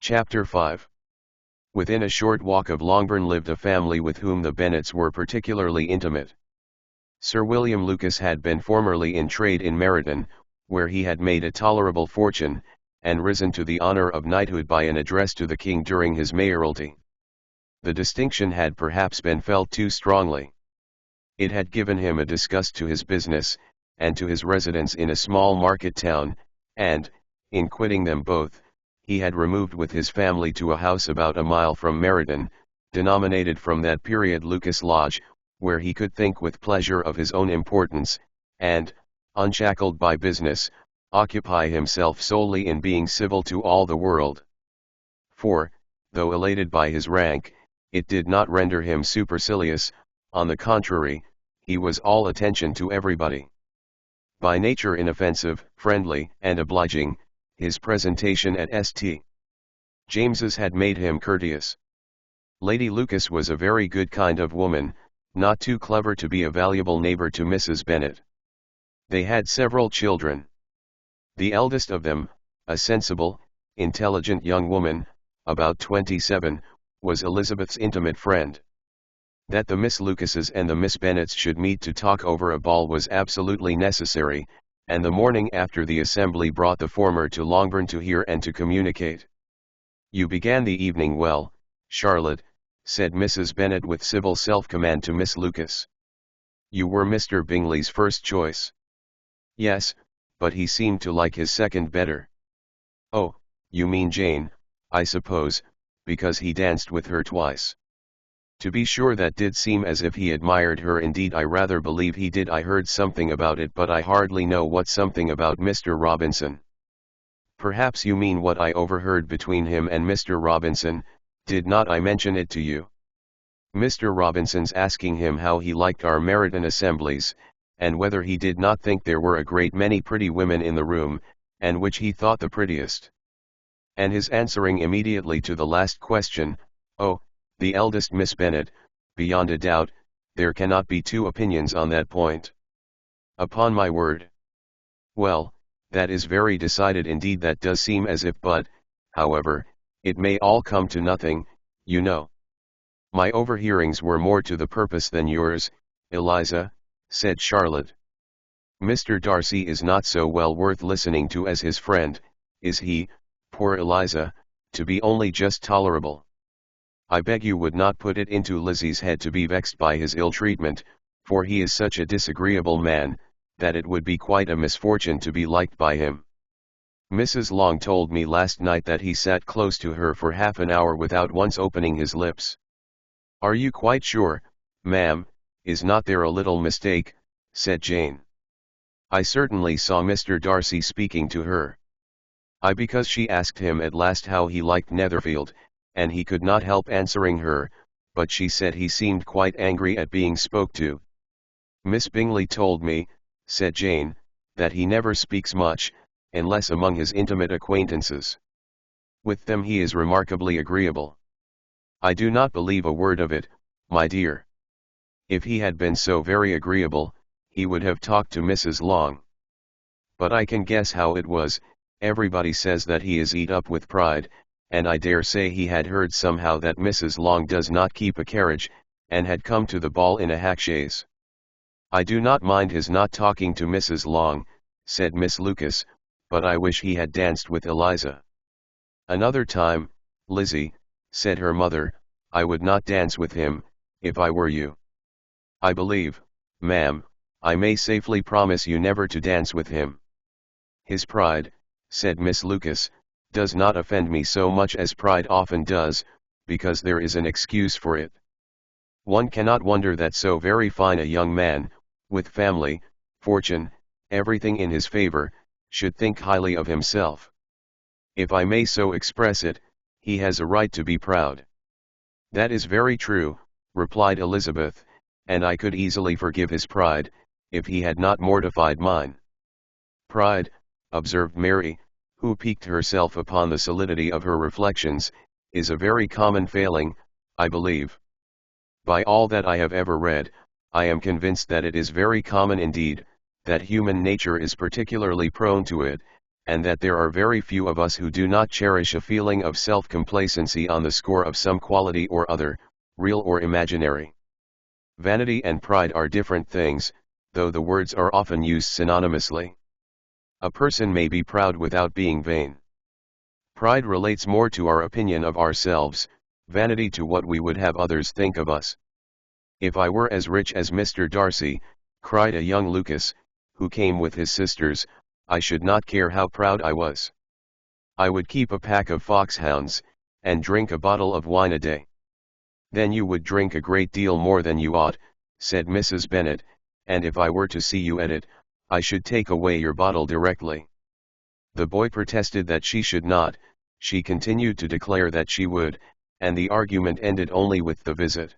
Chapter 5. Within a short walk of Longbourn lived a family with whom the Bennets were particularly intimate. Sir William Lucas had been formerly in trade in Meryton, where he had made a tolerable fortune, and risen to the honour of knighthood by an address to the king during his mayoralty. The distinction had perhaps been felt too strongly. It had given him a disgust to his business, and to his residence in a small market town, and, in quitting them both, he had removed with his family to a house about a mile from Meryton, denominated from that period Lucas Lodge, where he could think with pleasure of his own importance, and, unshackled by business, occupy himself solely in being civil to all the world. For, though elated by his rank, it did not render him supercilious. On the contrary, he was all attention to everybody. By nature inoffensive, friendly, and obliging, his presentation at St. James's had made him courteous. Lady Lucas was a very good kind of woman, not too clever to be a valuable neighbour to Mrs. Bennet. They had several children. The eldest of them, a sensible, intelligent young woman, about 27, was Elizabeth's intimate friend. That the Miss Lucases and the Miss Bennets should meet to talk over a ball was absolutely necessary, and the morning after the assembly brought the former to Longbourn to hear and to communicate. "You began the evening well, Charlotte," said Mrs. Bennet with civil self-command to Miss Lucas. "You were Mr. Bingley's first choice." "Yes, but he seemed to like his second better." "Oh, you mean Jane, I suppose, because he danced with her twice." "To be sure, that did seem as if he admired her. Indeed, I rather believe he did. I heard something about it, but I hardly know what something about Mr. Robinson." "Perhaps you mean what I overheard between him and Mr. Robinson. Did not I mention it to you? Mr. Robinson's asking him how he liked our Meryton assemblies, and whether he did not think there were a great many pretty women in the room, and which he thought the prettiest. And his answering immediately to the last question, 'Oh, the eldest Miss Bennet, beyond a doubt, there cannot be two opinions on that point.' Upon my word." "Well, that is very decided indeed. That does seem as if, but, however, it may all come to nothing, you know." "My overhearings were more to the purpose than yours, Eliza," said Charlotte. "Mr. Darcy is not so well worth listening to as his friend, is he, poor Eliza, to be only just tolerable? I beg you would not put it into Lizzie's head to be vexed by his ill treatment, for he is such a disagreeable man, that it would be quite a misfortune to be liked by him. Mrs. Long told me last night that he sat close to her for half an hour without once opening his lips." "Are you quite sure, ma'am? Is not there a little mistake?" said Jane. "I certainly saw Mr. Darcy speaking to her. Because she asked him at last how he liked Netherfield, and he could not help answering her, but she said he seemed quite angry at being spoke to." "Miss Bingley told me," said Jane, "that he never speaks much, unless among his intimate acquaintances. With them he is remarkably agreeable." "I do not believe a word of it, my dear. If he had been so very agreeable, he would have talked to Mrs. Long. But I can guess how it was. Everybody says that he is eat up with pride, and I dare say he had heard somehow that Mrs. Long does not keep a carriage, and had come to the ball in a hack chaise." "I do not mind his not talking to Mrs. Long," said Miss Lucas, "but I wish he had danced with Eliza." "Another time, Lizzie," said her mother, "I would not dance with him, if I were you. I believe, ma'am, I may safely promise you never to dance with him." "His pride," said Miss Lucas, "does not offend me so much as pride often does, because there is an excuse for it. One cannot wonder that so very fine a young man, with family, fortune, everything in his favor, should think highly of himself. If I may so express it, he has a right to be proud." "That is very true," replied Elizabeth, "and I could easily forgive his pride, if he had not mortified mine." "Pride," observed Mary, who piqued herself upon the solidity of her reflections, "is a very common failing, I believe. By all that I have ever read, I am convinced that it is very common indeed, that human nature is particularly prone to it, and that there are very few of us who do not cherish a feeling of self-complacency on the score of some quality or other, real or imaginary. Vanity and pride are different things, though the words are often used synonymously. A person may be proud without being vain. Pride relates more to our opinion of ourselves, vanity to what we would have others think of us. "If I were as rich as Mr. Darcy," cried a young Lucas, who came with his sisters, "I should not care how proud I was. I would keep a pack of foxhounds, and drink a bottle of wine a day." "Then you would drink a great deal more than you ought," said Mrs. Bennet, "and if I were to see you at it, I should take away your bottle directly." The boy protested that she should not, she continued to declare that she would, and the argument ended only with the visit.